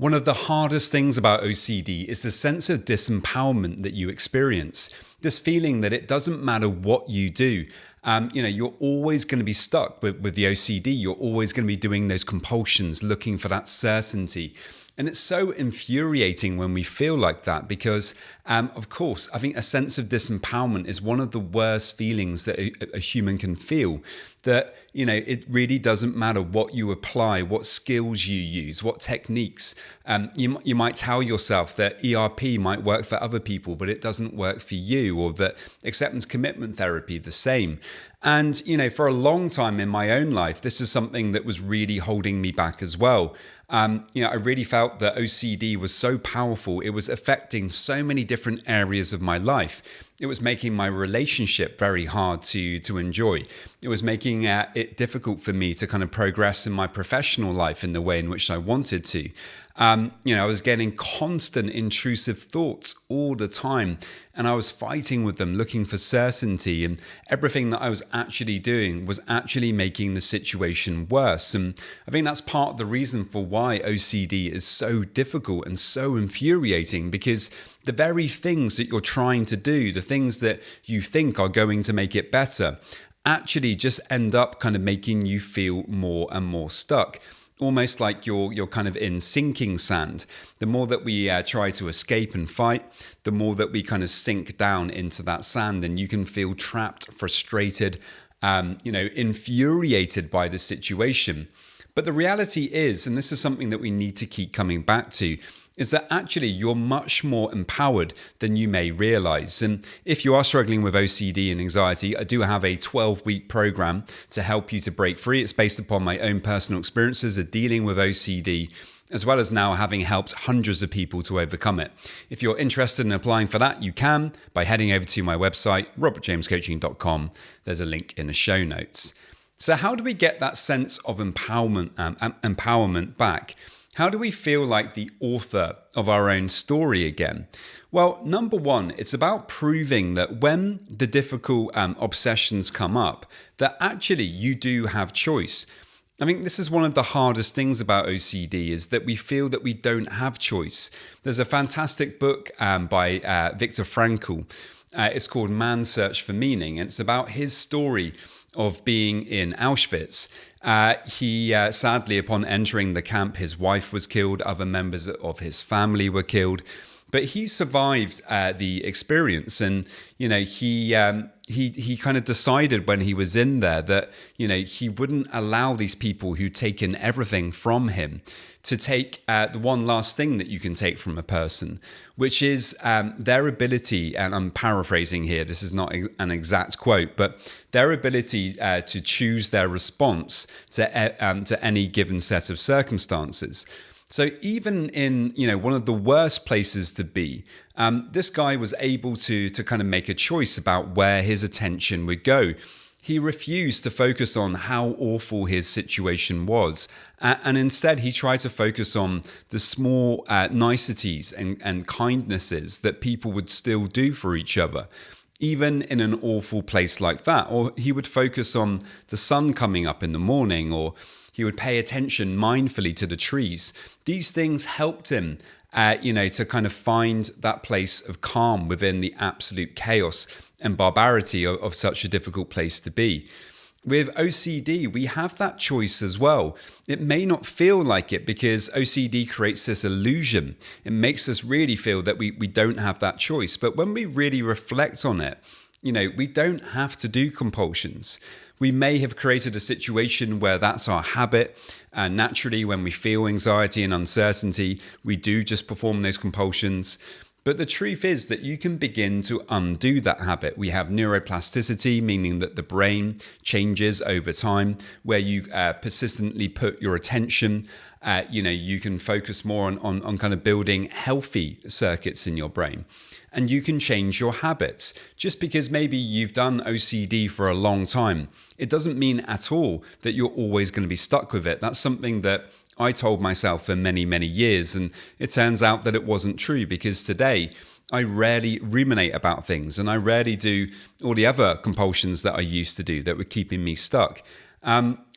One of the hardest things about OCD is the sense of disempowerment that you experience. This feeling that it doesn't matter what you do. You're always going to be stuck with the OCD. You're always going to be doing those compulsions, looking for that certainty. And it's so infuriating when we feel like that because, of course, I think a sense of disempowerment is one of the worst feelings that a human can feel. That, it really doesn't matter what you apply, what skills you use, what techniques. You might tell yourself that ERP might work for other people, but it doesn't work for you, or that acceptance commitment therapy, the same. And, for a long time in my own life, this is something that was really holding me back as well. I really felt that OCD was so powerful. It was affecting so many different areas of my life. It was making my relationship very hard to enjoy. It was making it difficult for me to kind of progress in my professional life in the way in which I wanted to. I was getting constant intrusive thoughts all the time, and I was fighting with them, looking for certainty, and everything that I was actually doing was actually making the situation worse. And I think that's part of the reason for why OCD is so difficult and so infuriating, because the very things that you're trying to do, the things that you think are going to make it better, actually just end up kind of making you feel more and more stuck. Almost like you're kind of in sinking sand. The more that we try to escape and fight, the more that we kind of sink down into that sand, and you can feel trapped, frustrated, infuriated by the situation. But the reality is, and this is something that we need to keep coming back to, is that actually you're much more empowered than you may realize. And if you are struggling with OCD and anxiety, I do have a 12-week program to help you to break free. It's based upon my own personal experiences of dealing with OCD, as well as now having helped hundreds of people to overcome it. If you're interested in applying for that, you can by heading over to my website, robertjamescoaching.com. There's a link in the show notes. So how do we get that sense of empowerment back? How do we feel like the author of our own story again? Well, number one, it's about proving that when the difficult obsessions come up, that actually you do have choice. I think this is one of the hardest things about OCD, is that we feel that we don't have choice. There's a fantastic book by Viktor Frankl. It's called Man's Search for Meaning, and it's about his story of being in Auschwitz. He sadly, upon entering the camp, his wife was killed, other members of his family were killed, but he survived the experience. And he kind of decided when he was in there that he wouldn't allow these people who'd taken everything from him to take the one last thing that you can take from a person, which is their ability, and I'm paraphrasing here, this is not an exact quote, but their ability to choose their response to any given set of circumstances. So even in one of the worst places to be, this guy was able to kind of make a choice about where his attention would go. He refused to focus on how awful his situation was, and instead he tried to focus on the small niceties and kindnesses that people would still do for each other, even in an awful place like that. Or he would focus on the sun coming up in the morning, or he would pay attention mindfully to the trees. These things helped him to kind of find that place of calm within the absolute chaos and barbarity of such a difficult place to be. With OCD, we have that choice as well. It may not feel like it because OCD creates this illusion. It makes us really feel that we don't have that choice. But when we really reflect on it, we don't have to do compulsions. We may have created a situation where that's our habit, and naturally when we feel anxiety and uncertainty, we do just perform those compulsions. But the truth is that you can begin to undo that habit. We have neuroplasticity, meaning that the brain changes over time, where you persistently put your attention. You can focus more on kind of building healthy circuits in your brain. And you can change your habits. Just because maybe you've done OCD for a long time, it doesn't mean at all that you're always going to be stuck with it. That's something that I told myself for many, many years. And it turns out that it wasn't true, because today I rarely ruminate about things, and I rarely do all the other compulsions that I used to do that were keeping me stuck.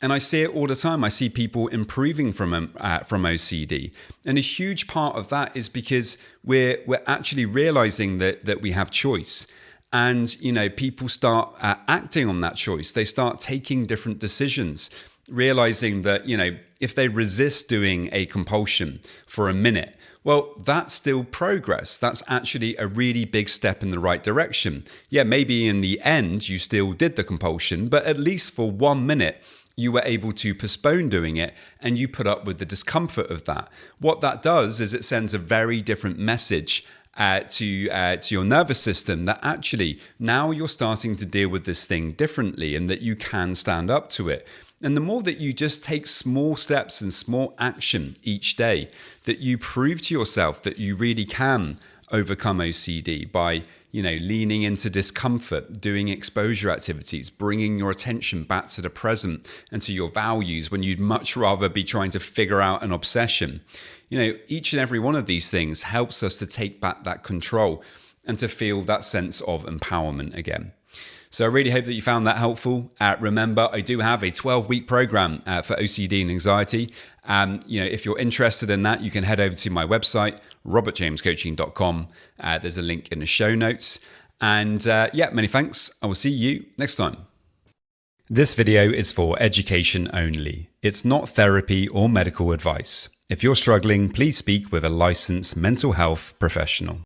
And I see it all the time. I see people improving from OCD. And a huge part of that is because we're actually realizing that we have choice. And, people start acting on that choice. They start taking different decisions, realizing that, if they resist doing a compulsion for a minute, well, that's still progress. That's actually a really big step in the right direction. Yeah, maybe in the end, you still did the compulsion, but at least for 1 minute, you were able to postpone doing it and you put up with the discomfort of that. What that does is it sends a very different message to your nervous system that actually now you're starting to deal with this thing differently and that you can stand up to it. And the more that you just take small steps and small action each day, that you prove to yourself that you really can overcome OCD by, leaning into discomfort, doing exposure activities, bringing your attention back to the present and to your values when you'd much rather be trying to figure out an obsession. Each and every one of these things helps us to take back that control and to feel that sense of empowerment again. So I really hope that you found that helpful. Remember, I do have a 12-week program for OCD and anxiety. If you're interested in that, you can head over to my website, robertjamescoaching.com. There's a link in the show notes. And many thanks. I will see you next time. This video is for education only. It's not therapy or medical advice. If you're struggling, please speak with a licensed mental health professional.